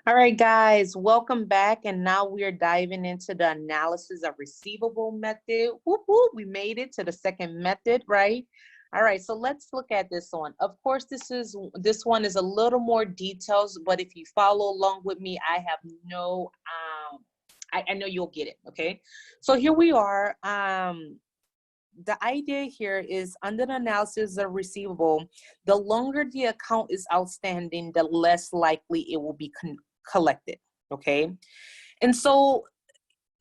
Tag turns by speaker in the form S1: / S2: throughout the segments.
S1: All right, guys, welcome back. And now we are diving into the analysis of receivable method. Whoop, whoop, we made it to the second method, right? All right, so let's look at this one. Of course, this one is a little more details, but if you follow along with me, I have no I know you'll get it. Okay, so here we are. The idea here is under the analysis of receivable, the longer the account is outstanding, the less likely it will be collected. Okay, and so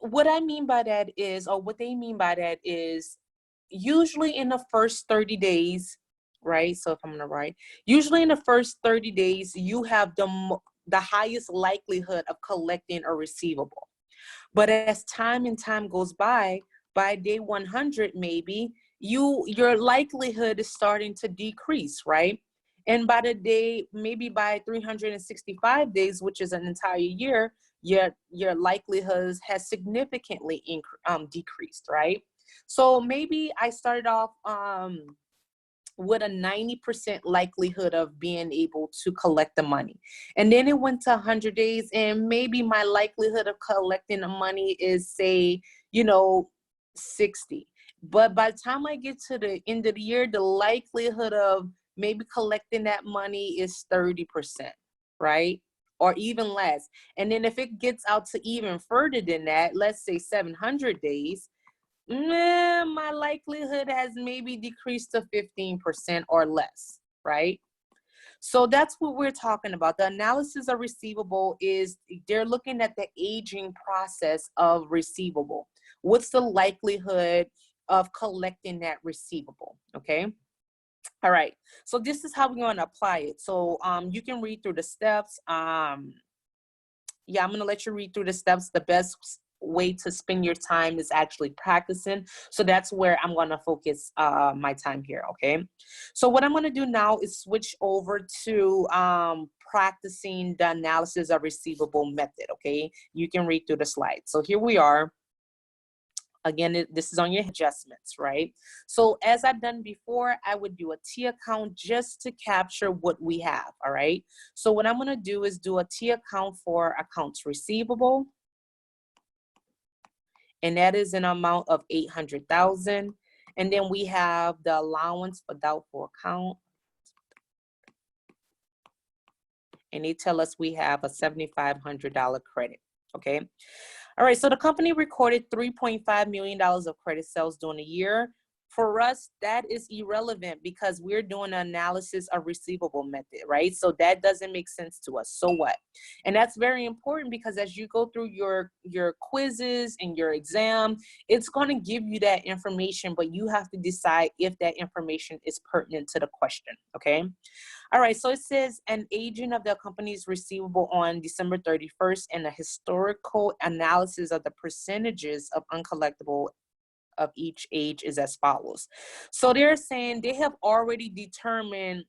S1: what I mean by that is, or what they mean by that is, usually in the first 30 days, right? So if I'm gonna write, usually in the first 30 days, you have the highest likelihood of collecting a receivable. But as time and time goes by day 100, maybe your likelihood is starting to decrease, right? And by the day, maybe by 365 days, which is an entire year, your likelihood has significantly decreased, right? So maybe I started off with a 90% likelihood of being able to collect the money. And then it went to 100 days, and maybe my likelihood of collecting the money is, say, 60. But by the time I get to the end of the year, the likelihood of maybe collecting that money is 30%, right? Or even less. And then if it gets out to even further than that, let's say 700 days, my likelihood has maybe decreased to 15% or less, right? So that's what we're talking about. The analysis of receivable is they're looking at the aging process of receivable. What's the likelihood of collecting that receivable? Okay. All right. So this is how we're going to apply it. So you can read through the steps. Yeah, I'm going to let you read through the steps. The best way to spend your time is actually practicing. So that's where I'm going to focus my time here. Okay. So what I'm going to do now is switch over to practicing the analysis of receivable method. Okay. You can read through the slides. So here we are. Again, this is on your adjustments, right? So as I've done before, I would do a T account just to capture what we have, all right? So what I'm going to do is do a T account for accounts receivable, and that is an amount of 800,000. And then we have the allowance for doubtful account, and they tell us we have a $7,500 credit, okay? All right, so the company recorded $3.5 million of credit sales during the year. For us, that is irrelevant because we're doing an analysis of receivable method, right? So that doesn't make sense to us. So what? And that's very important because as you go through your quizzes and your exam, it's going to give you that information, but you have to decide if that information is pertinent to the question, okay? All right, so it says an agent of the company's receivable on December 31st and a historical analysis of the percentages of uncollectible of each age is as follows. So they're saying they have already determined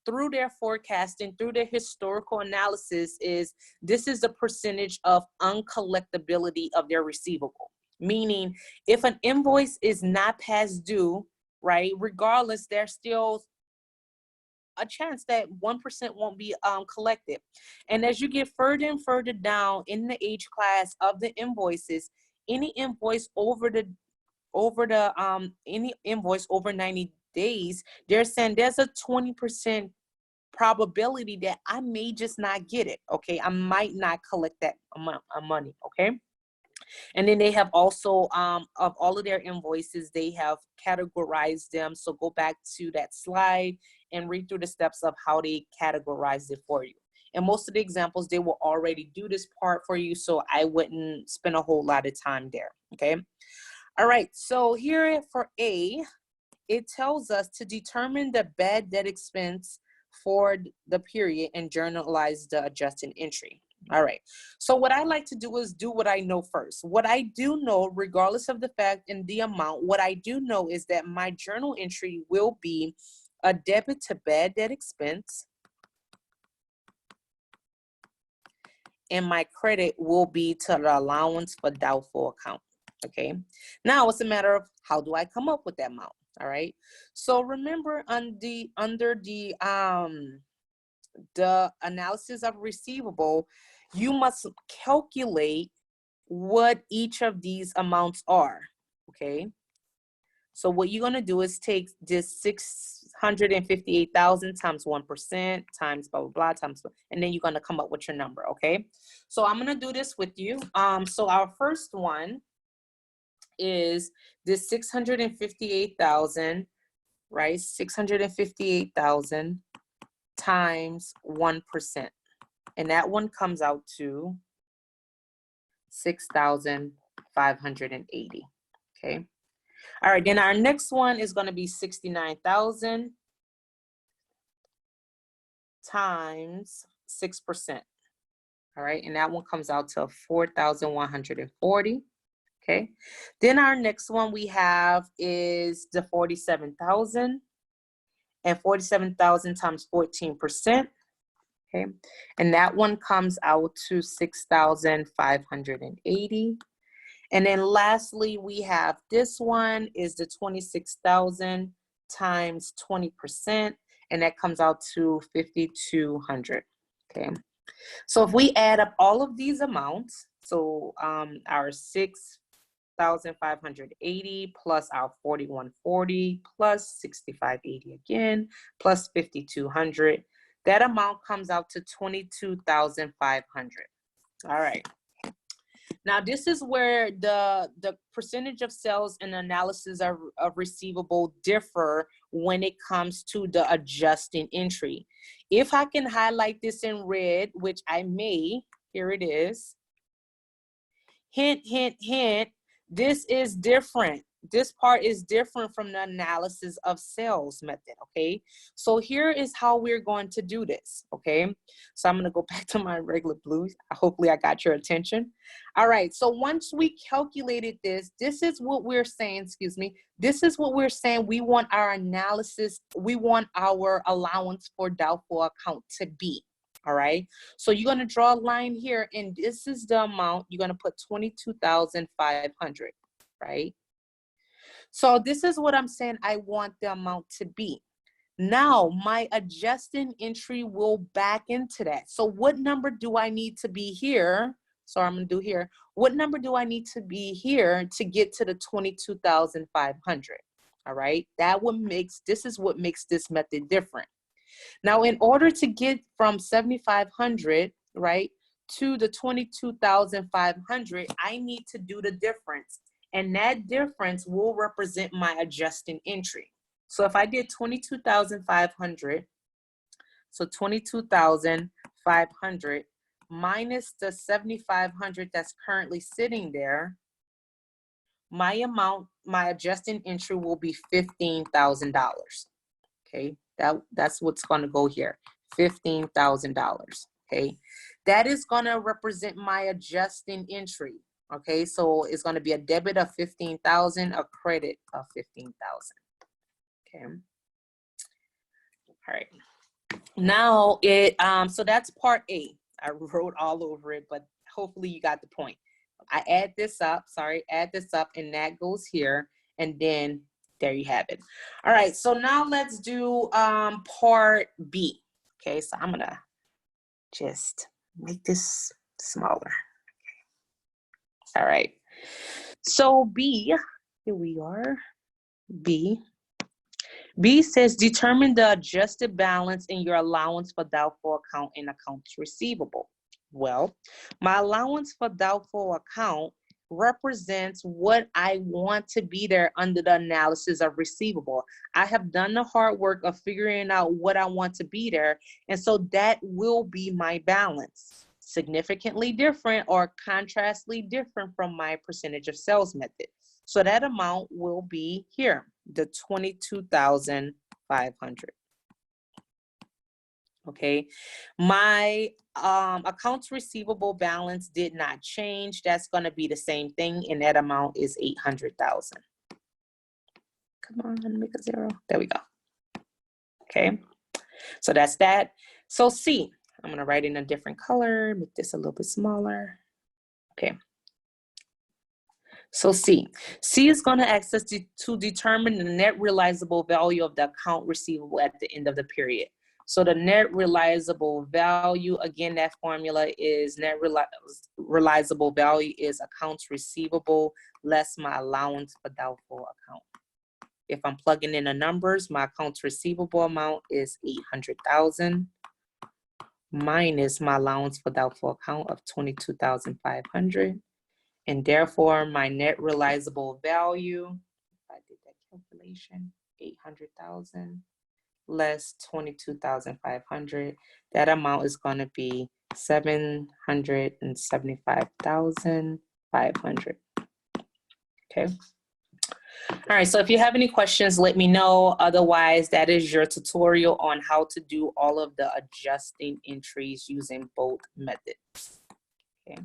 S1: through their forecasting, through their historical analysis, is this is the percentage of uncollectability of their receivable. Meaning if an invoice is not past due, right, regardless, there's still a chance that 1% won't be collected. And as you get further and further down in the age class of the invoices, any invoice over any invoice over 90 days, they're saying there's a 20% probability that I may just not get it. Okay, I might not collect that amount of money. Okay. And then they have also, of all of their invoices, they have categorized them. So go back to that slide and read through the steps of how they categorize it for you. And most of the examples, they will already do this part for you. So I wouldn't spend a whole lot of time there. Okay. All right. So here for A, it tells us to determine the bad debt expense for the period and journalize the adjusted entry. All right. So what I like to do is do what I know first. What I do know, regardless of the fact and the amount, what I do know is that my journal entry will be a debit to bad debt expense, and my credit will be to the allowance for doubtful account. Okay. Now it's a matter of how do I come up with that amount? All right. So remember under the the analysis of receivable, you must calculate what each of these amounts are, okay? So what you're gonna do is take this 658,000 times 1% times blah, blah, blah, times, and then you're gonna come up with your number, okay? So I'm gonna do this with you. So our first one is this 658,000, right? 658,000 times 1%. And that one comes out to 6,580, okay? All right, then our next one is gonna be 69,000 times 6%, all right? And that one comes out to 4,140, okay? Then our next one we have is the 47,000, and 47,000 times 14%, okay? And that one comes out to 6,580. And then lastly, we have this one is the 26,000 times 20%, and that comes out to 5,200, okay? So if we add up all of these amounts, so our 6,580 plus our 4,140 plus 6,580 again, plus 5,200, that amount comes out to 22,500. All right. Now, this is where the percentage of sales and analysis of receivable differ when it comes to the adjusting entry. If I can highlight this in red, which I may, here it is. Hint, hint, hint, this is different. This part is different from the analysis of sales method, okay? So here is how we're going to do this, okay? So I'm gonna go back to my regular blue. Hopefully I got your attention. All right, so once we calculated this, this is what we're saying, excuse me, this is what we're saying we want our analysis, we want our allowance for doubtful account to be. All right, so you're gonna draw a line here, and this is the amount. You're gonna put 22,500, right? So this is what I'm saying I want the amount to be. Now my adjusting entry will back into that. So what number do I need to be here? So I'm gonna do here. What number do I need to be here to get to the 22,500? All right, this is what makes this method different. Now, in order to get from 7,500, right, to the 22,500, I need to do the difference. And that difference will represent my adjusting entry. So if I did 22,500, so 22,500 minus the 7,500 that's currently sitting there, my amount, my adjusting entry will be $15,000. Okay, that's what's going to go here, $15,000. Okay, that is going to represent my adjusting entry. Okay, so it's going to be a debit of 15,000, a credit of 15,000. Okay, all right. Now so that's part A. I wrote all over it, but hopefully you got the point. I add this up, and that goes here, and then there you have it. All right, so now let's do part B. Okay, so I'm gonna just make this smaller. All right, so B, here we are, B. B says determine the adjusted balance in your allowance for doubtful account and accounts receivable. Well, my allowance for doubtful account represents what I want to be there under the analysis of receivable. I have done the hard work of figuring out what I want to be there, and so that will be my balance. Significantly different or contrastly different from my percentage of sales method. So that amount will be here, the 22,500. Okay, my accounts receivable balance did not change. That's going to be the same thing, and that amount is 800,000. Come on, make a zero. There we go. Okay, so that's that. So C, I'm going to write in a different color, make this a little bit smaller. Okay. So C is going to ask us to determine the net realizable value of the account receivable at the end of the period. So the net realizable value, again, that formula is realizable value is accounts receivable less my allowance for doubtful account. If I'm plugging in the numbers, my accounts receivable amount is 800,000 minus my allowance for doubtful account of 22,500. And therefore, my net realizable value, if I did that calculation, 800,000 less 22,500, that amount is going to be 775,500. Okay. All right, so if you have any questions, let me know. Otherwise, that is your tutorial on how to do all of the adjusting entries using both methods. Okay.